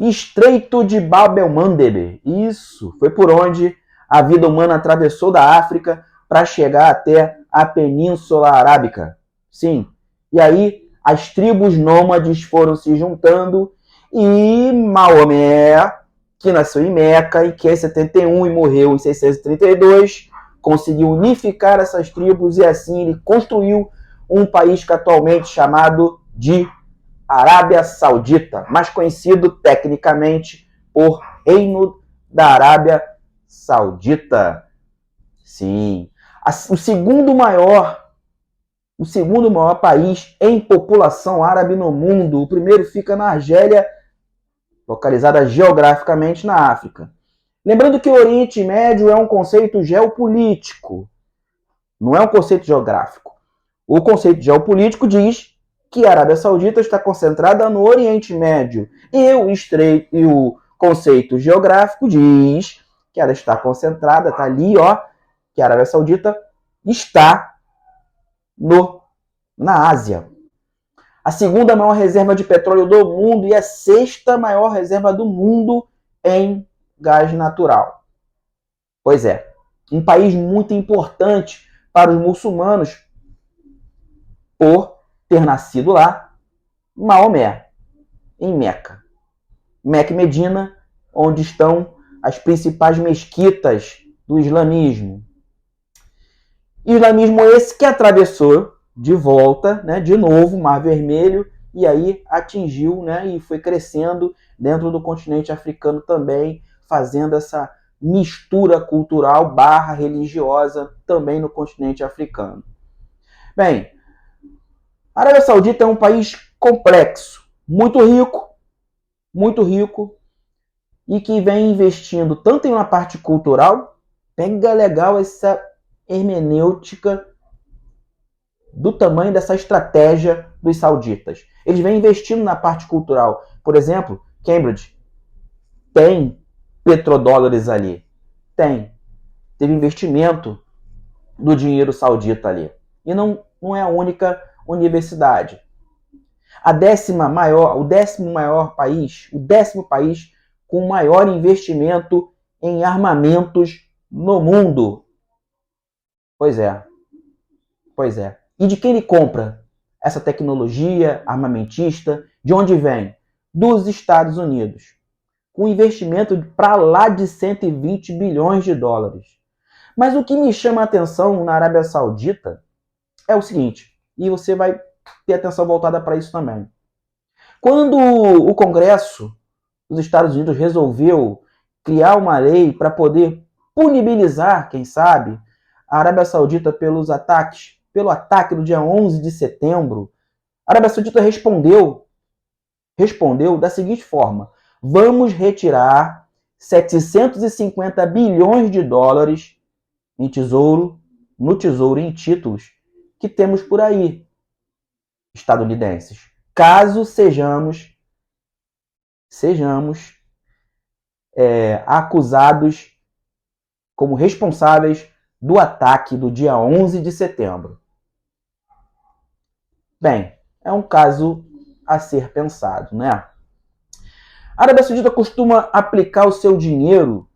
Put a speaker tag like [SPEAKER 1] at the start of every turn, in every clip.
[SPEAKER 1] Estreito de Bab el-Mandeb. Isso, foi por onde a vida humana atravessou da África para chegar até a Península Arábica. Sim, e aí as tribos nômades foram se juntando e Maomé, que nasceu em Meca em 571 e morreu em 632, conseguiu unificar essas tribos e assim ele construiu um país que atualmente é chamado de Arábia Saudita, mais conhecido tecnicamente por Reino da Arábia Saudita. Sim, o segundo maior país em população árabe no mundo. O primeiro fica na Argélia, localizada geograficamente na África. Lembrando que o Oriente Médio é um conceito geopolítico, não é um conceito geográfico. O conceito geopolítico diz que a Arábia Saudita está concentrada no Oriente Médio. E o conceito geográfico diz que ela está concentrada, está ali, ó, que a Arábia Saudita está na Ásia. A segunda maior reserva de petróleo do mundo e a sexta maior reserva do mundo em gás natural. Pois é, um país muito importante para os muçulmanos por ter nascido lá, Maomé, em Meca. Meca e Medina, onde estão as principais mesquitas do islamismo. Islamismo esse que atravessou de volta, né, de novo, o Mar Vermelho, e aí atingiu, né, e foi crescendo dentro do continente africano também, fazendo essa mistura cultural / religiosa também no continente africano. Bem, a Arábia Saudita é um país complexo, muito rico, e que vem investindo tanto em uma parte cultural, pega legal essa hermenêutica do tamanho dessa estratégia dos sauditas. Eles vêm investindo na parte cultural. Por exemplo, Cambridge tem petrodólares ali. Teve investimento do dinheiro saudita ali. E não é a única universidade. O décimo país com maior investimento em armamentos no mundo. Pois é. E de quem ele compra essa tecnologia armamentista? De onde vem? Dos Estados Unidos. Com investimento para lá de 120 bilhões de dólares. Mas o que me chama a atenção na Arábia Saudita é o seguinte, e você vai ter atenção voltada para isso também. Quando o Congresso dos Estados Unidos resolveu criar uma lei para poder punibilizar, quem sabe, a Arábia Saudita pelo ataque do dia 11 de setembro, a Arábia Saudita respondeu da seguinte forma: vamos retirar 750 bilhões de dólares em em títulos que temos por aí, estadunidenses, caso sejamos acusados como responsáveis do ataque do dia 11 de setembro. Bem, é um caso a ser pensado, né? A Arábia Saudita costuma aplicar o seu dinheiro,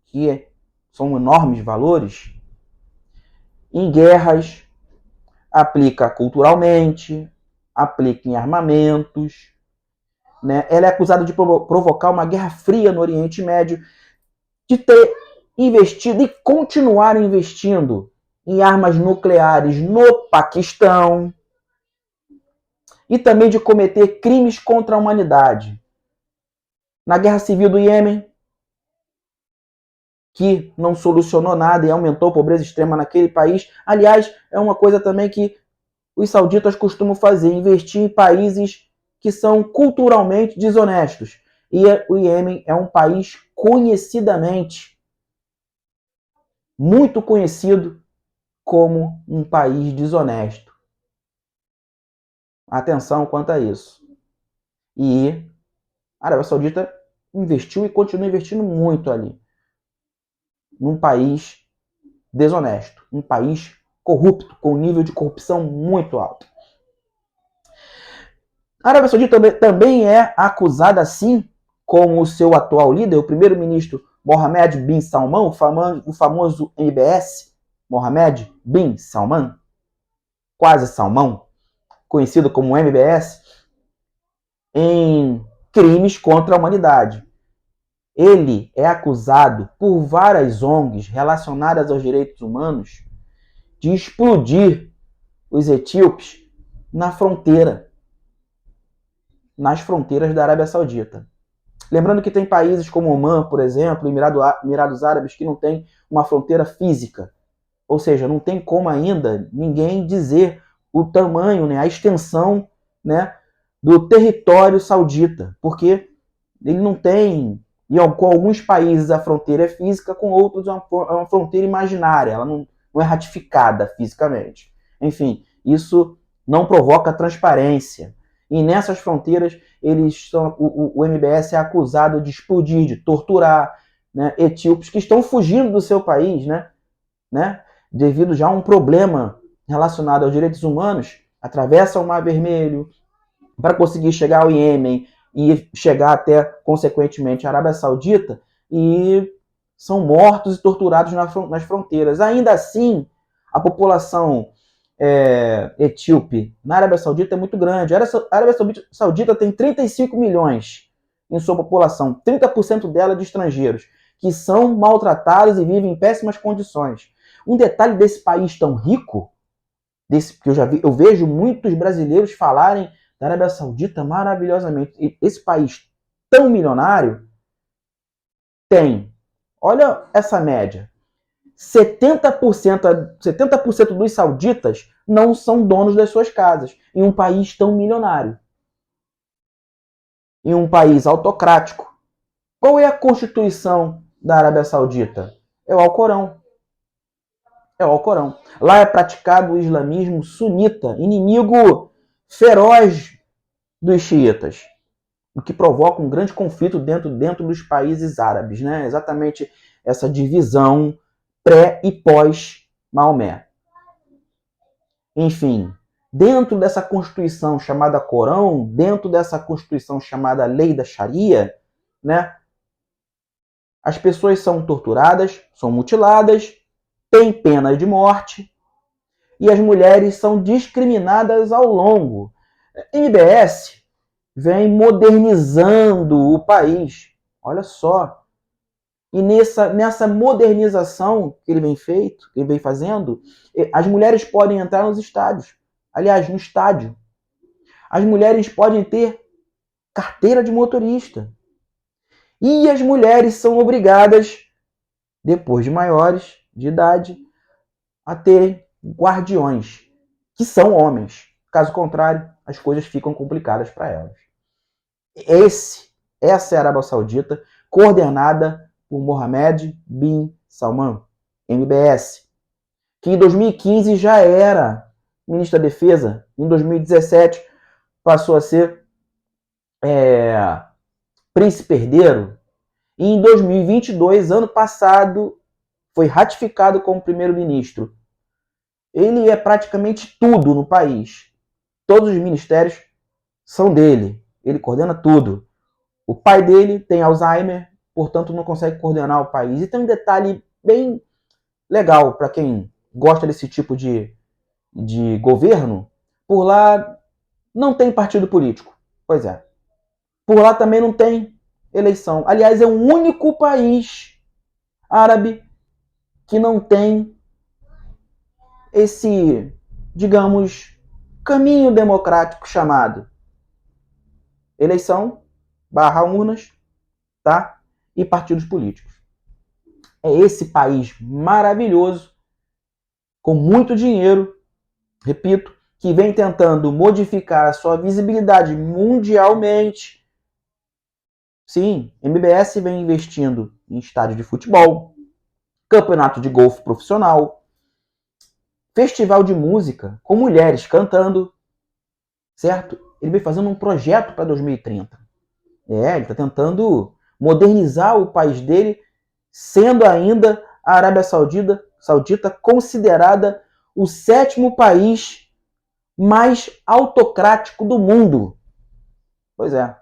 [SPEAKER 1] que são enormes valores, em guerras, aplica culturalmente, aplica em armamentos, né? Ela é acusada de provocar uma guerra fria no Oriente Médio, de ter investido e continuar investindo em armas nucleares no Paquistão e também de cometer crimes contra a humanidade. Na Guerra Civil do Iêmen, que não solucionou nada e aumentou a pobreza extrema naquele país. Aliás, é uma coisa também que os sauditas costumam fazer, investir em países que são culturalmente desonestos. E o Iêmen é um país conhecidamente, muito conhecido como um país desonesto. Atenção quanto a isso. E a Arábia Saudita investiu e continua investindo muito ali. Num país desonesto, um país corrupto, com um nível de corrupção muito alto. A Arábia Saudita também é acusada, sim, com o seu atual líder, o primeiro-ministro Mohammed bin Salman, o famoso MBS, Mohammed bin Salman, quase Salmão, conhecido como MBS, em crimes contra a humanidade. Ele é acusado por várias ONGs relacionadas aos direitos humanos de explodir os etíopes nas fronteiras da Arábia Saudita. Lembrando que tem países como Omã, por exemplo, Emirados Árabes, que não tem uma fronteira física. Ou seja, não tem como ainda ninguém dizer o tamanho, né, a extensão, né, do território saudita. Porque ele não tem, com alguns países a fronteira é física, com outros é uma fronteira imaginária, ela não é ratificada fisicamente. Enfim, isso não provoca transparência. E nessas fronteiras, o MBS é acusado de explodir, de torturar, né, etíopes que estão fugindo do seu país, né, devido já a um problema relacionado aos direitos humanos, atravessam o Mar Vermelho para conseguir chegar ao Iêmen e chegar até, consequentemente, a Arábia Saudita, e são mortos e torturados nas fronteiras. Ainda assim, a população etíope na Arábia Saudita é muito grande. A Arábia Saudita tem 35 milhões em sua população, 30% dela de estrangeiros, que são maltratados e vivem em péssimas condições. Um detalhe desse país tão rico, que eu vejo muitos brasileiros falarem da Arábia Saudita maravilhosamente. E esse país tão milionário tem, olha essa média, 70% dos sauditas não são donos das suas casas, em um país tão milionário. Em um país autocrático. Qual é a constituição da Arábia Saudita? É o Alcorão. É o Alcorão. Lá é praticado o islamismo sunita, inimigo feroz dos xiitas, o que provoca um grande conflito dentro dos países árabes, né? Exatamente essa divisão pré e pós-Maomé. Enfim, dentro dessa constituição chamada Corão, dentro dessa constituição chamada Lei da Sharia, né? As pessoas são torturadas, são mutiladas, têm pena de morte e as mulheres são discriminadas ao longo. MBS vem modernizando o país. Olha só. E nessa modernização que ele vem fazendo, as mulheres podem entrar nos estádios. Aliás, no estádio. As mulheres podem ter carteira de motorista. E as mulheres são obrigadas, depois de maiores de idade, a terem guardiões, que são homens. Caso contrário, as coisas ficam complicadas para elas. Essa é a Arábia Saudita, coordenada por Mohammed bin Salman, MBS, que em 2015 já era ministro da Defesa, em 2017 passou a ser príncipe herdeiro, e em 2022, ano passado, foi ratificado como primeiro-ministro. Ele é praticamente tudo no país. Todos os ministérios são dele. Ele coordena tudo. O pai dele tem Alzheimer, portanto não consegue coordenar o país. E tem um detalhe bem legal para quem gosta desse tipo de governo. Por lá não tem partido político. Pois é. Por lá também não tem eleição. Aliás, é o único país árabe que não tem esse, digamos, caminho democrático chamado eleição, urnas, tá? E partidos políticos. É esse país maravilhoso, com muito dinheiro, repito, que vem tentando modificar a sua visibilidade mundialmente. Sim, MBS vem investindo em estádio de futebol, campeonato de golfe profissional, festival de música com mulheres cantando, certo? Ele vem fazendo um projeto para 2030. Ele está tentando modernizar o país dele, sendo ainda a Arábia Saudita considerada o 7º país mais autocrático do mundo. Pois é.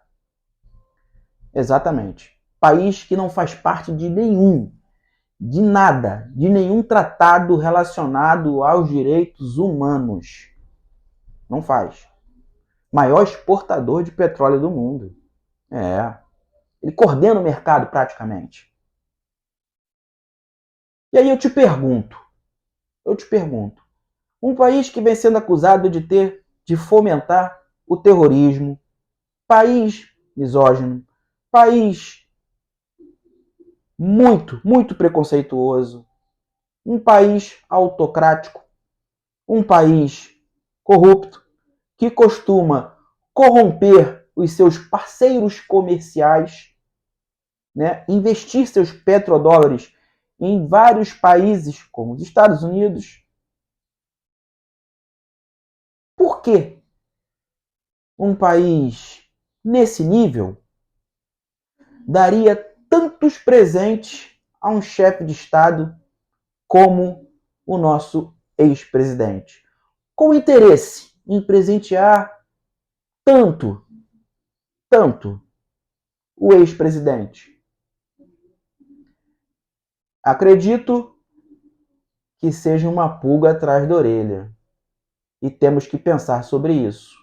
[SPEAKER 1] Exatamente. País que não faz parte de nenhum, de nada, de nenhum tratado relacionado aos direitos humanos. Não faz. Maior exportador de petróleo do mundo. Ele coordena o mercado praticamente. E aí eu te pergunto, um país que vem sendo acusado de fomentar o terrorismo, país misógino, país muito preconceituoso, um país autocrático, um país corrupto, que costuma corromper os seus parceiros comerciais, né, investir seus petrodólares em vários países, como os Estados Unidos. Por que um país nesse nível daria tantos presentes a um chefe de Estado como o nosso ex-presidente? Com interesse em presentear tanto o ex-presidente? Acredito que seja uma pulga atrás da orelha. E temos que pensar sobre isso.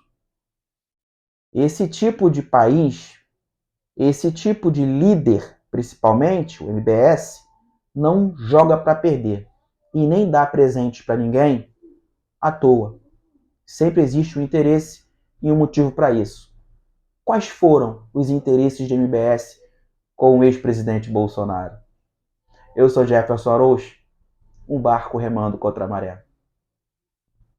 [SPEAKER 1] Esse tipo de país, esse tipo de líder, principalmente o MBS, não joga para perder e nem dá presente para ninguém à toa. Sempre existe um interesse e um motivo para isso. Quais foram os interesses de MBS com o ex-presidente Bolsonaro? Eu sou Jefferson Arouche, um barco remando contra a maré.